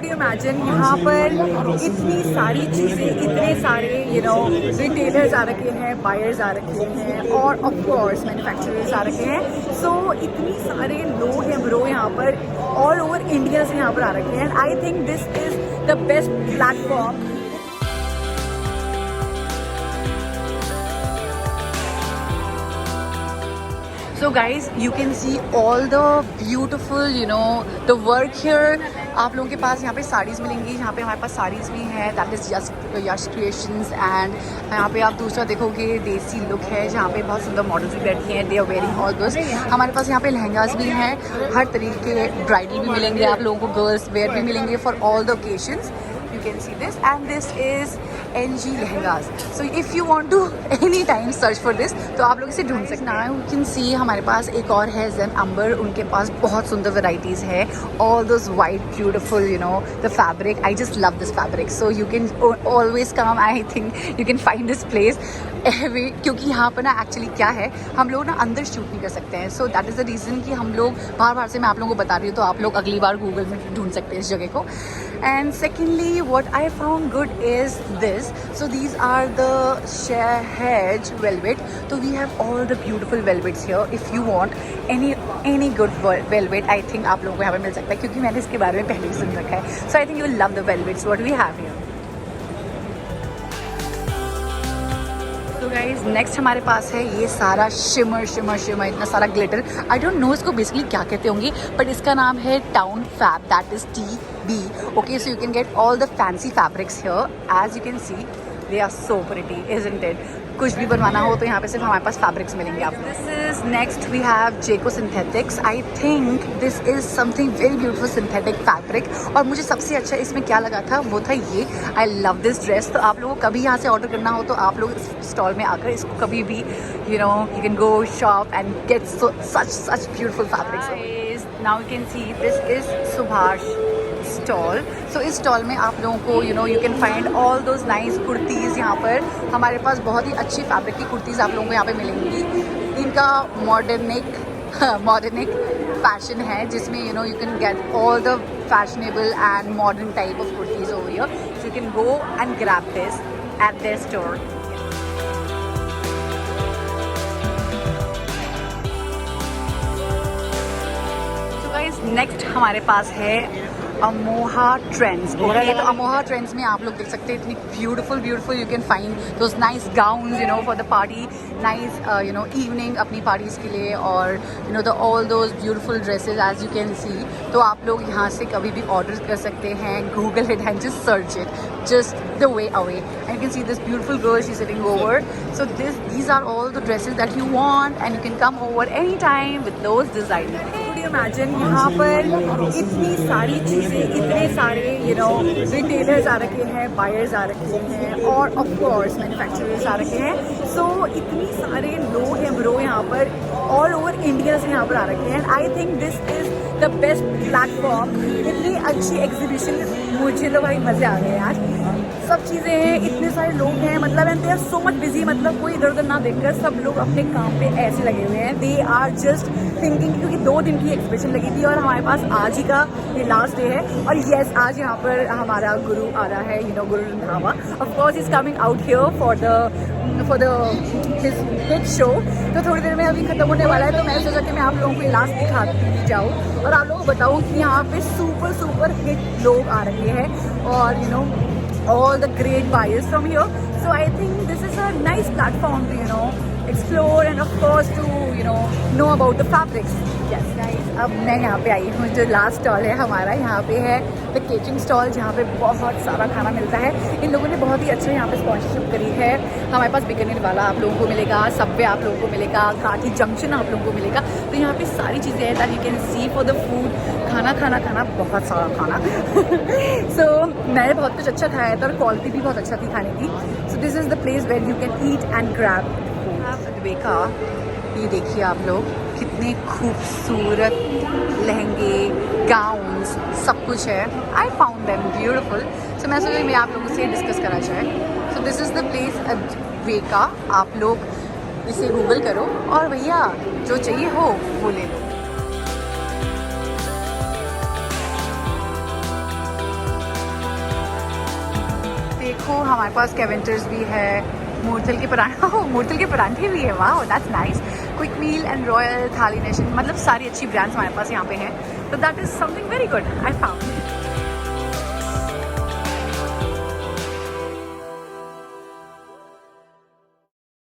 You imagine यहाँ पर इतनी सारी चीज़ें, इतने सारे रिटेलर्स आ रखे हैं, बायर्स आ रखे हैं और ऑफ कोर्स मैन्युफैक्चरर्स आ रखे हैं। सो इतनी सारे लोग हैं ब्रो यहाँ पर, ऑल ओवर इंडिया से यहाँ पर आ रखे हैं। आई think this is the best platform. So guys, you can see all the beautiful, the work here. आप लोगों के पास यहाँ पे साड़ीज़ मिलेंगी, यहाँ पे हमारे पास साड़ीज़ भी हैं, that is Yash creations. And यहाँ पे आप दूसरा देखोगे देसी लुक है, जहाँ पे बहुत सुंदर मॉडल्स भी बैठी हैं, they are wearing all this. हमारे पास यहाँ पे लहंगास भी हैं, हर तरीके के ब्राइडल भी मिलेंगे आप लोगों को, गर्ल्स वेयर भी मिलेंगे for all the occasions. You can see this, and this is NG lehengas. So if you want to anytime search for this, तो आप लोग इसे ढूंढ सकते हैं। Now you can see हमारे पास एक और है Zen Amber, उनके पास बहुत सुंदर varieties है, all those white beautiful, the fabric. I just love this fabric. So you can always come. I think you can find this place क्योंकि यहाँ पर ना एक्चुअली क्या है, हम लोग ना अंदर शूट नहीं कर सकते हैं। So that is the reason कि हम लोग बार से मैं आप लोगों को बता रही हूँ, तो आप लोग अगली बार गूगल में ढूंढ सकते हैं इस जगह को। And secondly what I found good is this. So these are the शेहेज वेलवेट। तो we have all the beautiful velvets here. If you want any good velvet, I think आप लोगों को यहाँ पर मिल सकता है, क्योंकि मैंने इसके बारे में पहले भी सुन रखा है। So I think you will love the velvets what we have here. तो गाइज नेक्स्ट हमारे पास है ये सारा शिमर इतना सारा ग्लिटर। आई डोंट नो इसको बेसिकली क्या कहते होंगे, बट इसका नाम है town fab, that is TB। Okay, so you can get all the fancy fabrics here. As you can see they are so pretty, isn't it? कुछ भी बनवाना हो तो यहाँ पे सिर्फ हमारे पास फैब्रिक्स मिलेंगे आपको। This is next we have जेको synthetics. I think this is something very beautiful synthetic fabric. और मुझे सबसे अच्छा इसमें क्या लगा था वो था ये, आई लव दिस ड्रेस। तो आप लोगों को कभी यहाँ से ऑर्डर करना हो तो आप लोग इस स्टॉल में आकर इसको कभी भी you can go shop and get such beautiful fabrics. Now you can see this is Subhash stall. So इस स्टॉल में आप लोगों को you can find all those nice kurtis. यहाँ पर हमारे पास बहुत ही अच्छी फैब्रिक की कुर्तीज़ आप लोगों को यहाँ पे मिलेंगी। इनका मॉडर्निक फैशन है, जिसमें you can get all the fashionable and modern type of kurtis over here. So you can go and grab this eight there store. Next हमारे पास है अमोहा ट्रेंड्स। ओके, तो अमोहा ट्रेंड्स में आप लोग देख सकते हैं इतनी beautiful you can find those nice gowns for the party, nice evening अपनी पार्टीज़ के लिए, और the all those beautiful dresses as you can see. तो आप लोग यहाँ से कभी भी ऑर्डर कर सकते हैं, Google it and just search it just the way away, and you can see this beautiful girl, she's sitting over. So these are all the dresses that you want, and you can come over anytime with those designers. Could you imagine यहाँ पर इतनी सारी चीज़ें, इतने सारे retailers आ रखे हैं, buyers आ रखे हैं और ऑफ कोर्स मैन्युफैक्चरर्स आ रखे हैं। सो इतनी सारे लोग हैं ब्रो यहाँ पर, ऑल ओवर इंडिया से यहाँ पर आ रखे हैं। आई think this is the best platform. इतनी अच्छी एग्जीबिशन, मुझे तो भाई मज़े आ गए यार। सब चीज़ें हैं, इतने सारे लोग हैं, मतलब and they are so much busy, मतलब कोई इधर उधर ना देखकर सब लोग अपने काम पे ऐसे लगे हुए हैं। दे आर जस्ट थिंकिंग, क्योंकि 2 दिन की एग्जीबिशन लगी थी और हमारे पास आज ही का ये लास्ट डे है। और येस, आज यहाँ पर हमारा गुरु आ रहा है, Guru Randhawa. Of course is coming out here for the his hit show. तो थोड़ी देर में अभी खत्म होने वाला है, तो मैं सोचा कि मैं आप लोगों को लास्ट दिखाती जाऊँ और आप लोगों को बताऊँ कि यहाँ पे सुपर हिट लोग आ रहे हैं और all the great buyers from here. So I think this is a nice platform to explore and of course to know about the fabrics. Yes guys, अब मैं यहाँ पे आई हूँ, जो लास्ट स्टॉल है हमारा, यहाँ पे है द केटरिंग स्टॉल, जहाँ पे बहुत सारा खाना मिलता है। इन लोगों ने बहुत ही अच्छा यहाँ पे स्पॉन्सरशिप करी है। हमारे पास बीकानेर वाला आप लोगों को मिलेगा, सबवे आप लोगों को मिलेगा, काठी जंक्शन आप लोगों को मिलेगा। तो यहाँ पे सारी चीज़ें हैं that you can C for the food, खाना बहुत सारा खाना। सो मैंने बहुत कुछ अच्छा खाया था और क्वालिटी भी बहुत अच्छा थी खाने की। So this is the place where you can eat and grab food. देखा, ये देखिए आप लोग कितने खूबसूरत लहंगे, गाउन्स, सब कुछ है। I found them beautiful. So मैं सोचा मैं आप लोगों से डिस्कस करा जाए। So this is the place Adveka. आप लोग इसे गूगल करो और भैया जो चाहिए हो वो ले लो। देखो हमारे पास कैवेंटर्स भी है, मूर्थल के पराठा मूर्थल के परांठे भी है, वाह that's nice. Quick meal and royal thali nation, मतलब सारी अच्छी ब्रांड्स हमारे पास यहाँ पे हैं, तो that is something very good I found.